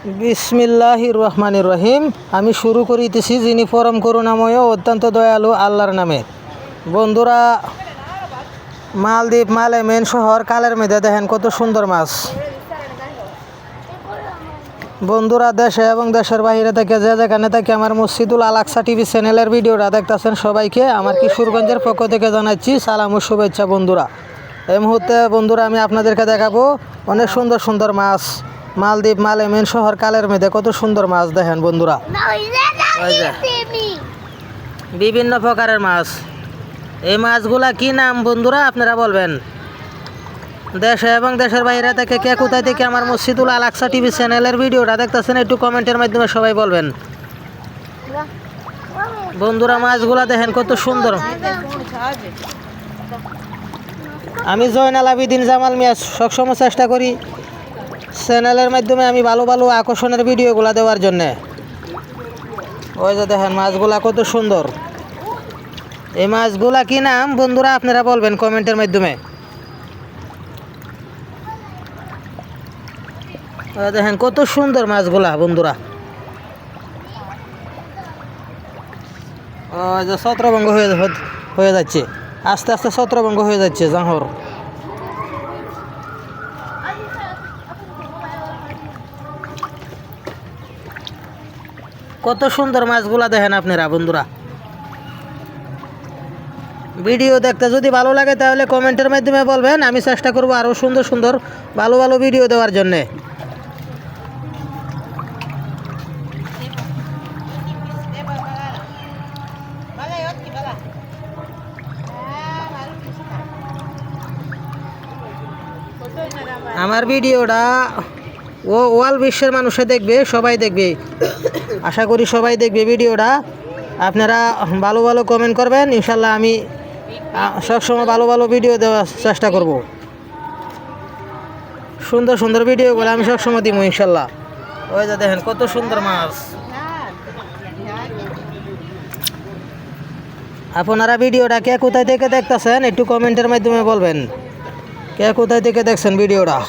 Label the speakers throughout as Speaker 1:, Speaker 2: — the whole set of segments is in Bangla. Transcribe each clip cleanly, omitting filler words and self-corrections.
Speaker 1: বিসমিল্লাহির রহমানির রহিম। আমি শুরু করিতেছি যিনি পরম করুণাময় ও অত্যন্ত দয়ালু আল্লাহর নামে। বন্ধুরা, মালদ্বীপ মালে মেন শহর কালের মেঘে দেখেন কত সুন্দর মাছ। বন্ধুরা, দেশে এবং দেশের বাইরে থেকে যে যেখানে থেকে আমার মসজিদুল আল আকসা টিভি চ্যানেলের ভিডিওটা দেখতেছেন সবাইকে আমার কিশোরগঞ্জের পক্ষ থেকে জানাচ্ছি সালাম ও শুভেচ্ছা। বন্ধুরা, এই মুহূর্তে বন্ধুরা আমি আপনাদেরকে দেখাবো অনেক সুন্দর সুন্দর মাছ। মালদ্বীপ মালে মেন শহর কালের মেঘে কত সুন্দর মাছ দেখেন বন্ধুরা। বিভিন্ন প্রকারের মাছ। এই মাছগুলা কি নাম বন্ধুরা আপনারা বলবেন। দেশে এবং দেশের বাইরে থেকে কে কোথায় থেকে আমার মসজিদুল আল আকসা টিভি চ্যানেলের ভিডিওটা দেখতেছেন একটু কমেন্টের মাধ্যমে সবাই বলবেন। বন্ধুরা, মাছগুলা দেখেন কত সুন্দর। আমি জয়নাল আবিদিন জামাল মিয়া সবসময় চেষ্টা করি চ্যানেলের মাধ্যমে আমি ভালো ভালো আকর্ষণের ভিডিওগুলো দেওয়ার জন্যে। ওই যে দেখেন মাছগুলা কত সুন্দর। এই মাছগুলা কি নাম বন্ধুরা আপনারা বলবেন কমেন্টের মাধ্যমে। দেখেন কত সুন্দর মাছগুলা বন্ধুরা। ওই যে ছত্রভঙ্গ হয়ে যাচ্ছে, আস্তে আস্তে ছত্রভঙ্গ হয়ে যাচ্ছে জাহর। কত সুন্দর মাছগুলা দেখেন আপনারা বন্ধুরা। ভিডিও দেখতে যদি ভালো লাগে তাহলে কমেন্টের মাধ্যমে বলবেন, আমি চেষ্টা করব আরও সুন্দর সুন্দর ভালো ভালো ভিডিও দেওয়ার জন্যে। আমার ভিডিওটা ওয়াল বিশ্বের মানুষে দেখবে, সবাই দেখবে, আশা করি সবাই দেখবে ভিডিওটা। আপনারা ভালো ভালো কমেন্ট করবেন, ইনশাল্লাহ আমি সবসময় ভালো ভালো ভিডিও দেওয়ার চেষ্টা করব। সুন্দর সুন্দর ভিডিওগুলো আমি সবসময় দিব ইনশাল্লাহ। ওই যে দেখেন কত সুন্দর মাছ। আপনারা ভিডিওটা কে কোথায় থেকে দেখতেছেন একটু কমেন্টের মাধ্যমে বলবেন, কে কোথায় থেকে দেখছেন ভিডিওটা।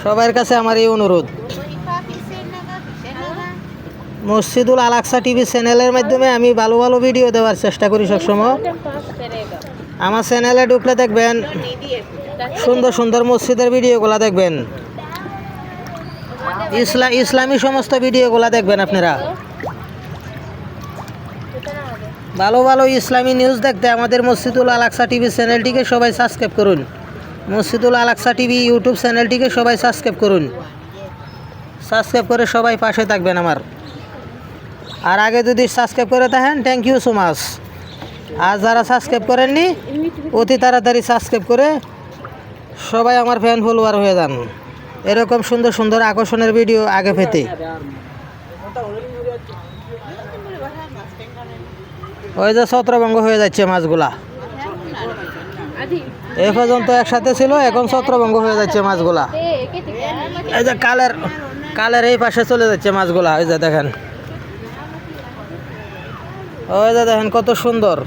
Speaker 1: সবার কাছে আমার এই অনুরোধ, মসজিদুল আল আকসা টিভি চ্যানেলের মাধ্যমে আমি ভালো ভালো ভিডিও দেওয়ার চেষ্টা করি সবসময়। আমার চ্যানেলে ঢুকলে দেখবেন সুন্দর সুন্দর মসজিদের ভিডিওগুলো দেখবেন, ইসলামী সমস্ত ভিডিওগুলো দেখবেন আপনারা। ভালো ভালো ইসলামী নিউজ দেখতে আমাদের মসজিদুল আল আকসা টিভি চ্যানেলটিকে সবাই সাবস্ক্রাইব করুন। মসজিদুল আল আকসা টিভি ইউটিউব চ্যানেলটিকে সবাই সাবস্ক্রাইব করুন। সাবস্ক্রাইব করে সবাই পাশে থাকবেন আমার। আর আগে যদি সাবস্ক্রাইব করে থাকেন থ্যাংক ইউ সো মাচ। আর যারা সাবস্ক্রাইব করেননি অতি তাড়াতাড়ি সাবস্ক্রাইব করে সবাই আমার ফ্যান ফলোয়ার হয়ে যান, এরকম সুন্দর সুন্দর আকর্ষণের ভিডিও আগে পেতে। ওই যে ছত্রভঙ্গ হয়ে যাচ্ছে মাছগুলা। এ পর্যন্ত একসাথে ছিল, এখন ছত্রভঙ্গ হয়ে যাচ্ছে মাছগুলা। এই যে কালের এই পাশে চলে যাচ্ছে মাছগুলা। ওই যে দেখেন, ওই যে দেখেন কত সুন্দর।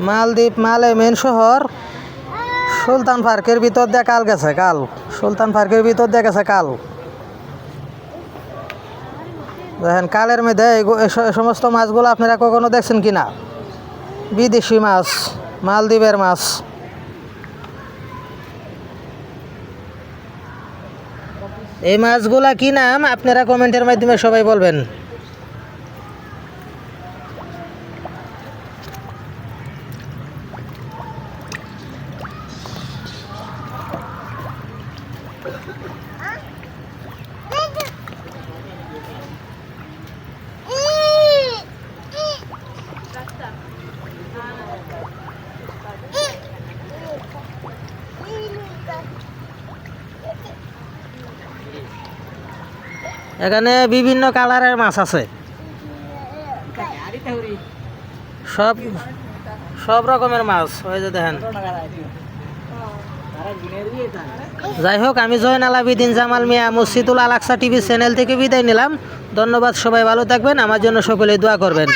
Speaker 1: মালদ্বীপ মালে মেন শহর সুলতান পার্কের ভিতর দিয়ে কাল গেছে, সুলতান পার্কের ভিতর দিয়ে গেছে কাল। দেখেন কালের মধ্যে এই সমস্ত মাছগুলো আপনারা কখনো দেখছেন কিনা। বিদেশি মাছ, মালদ্বীপের মাছ। এই মাছগুলা কি নাম আপনারা কমেন্টের মাধ্যমে সবাই বলবেন। এখানে বিভিন্ন কালারের মাছ আছে, সব রকমের মাছ। ওই যে দেখেন যাই হোক, আমি জয়নাল আবেদিন জামাল মিয়া মসজিদুল আল আকসা টিভি চ্যানেল থেকে বিদায় নিলাম। ধন্যবাদ, সবাই ভালো থাকবেন, আমার জন্য সকলে দোয়া করবেন।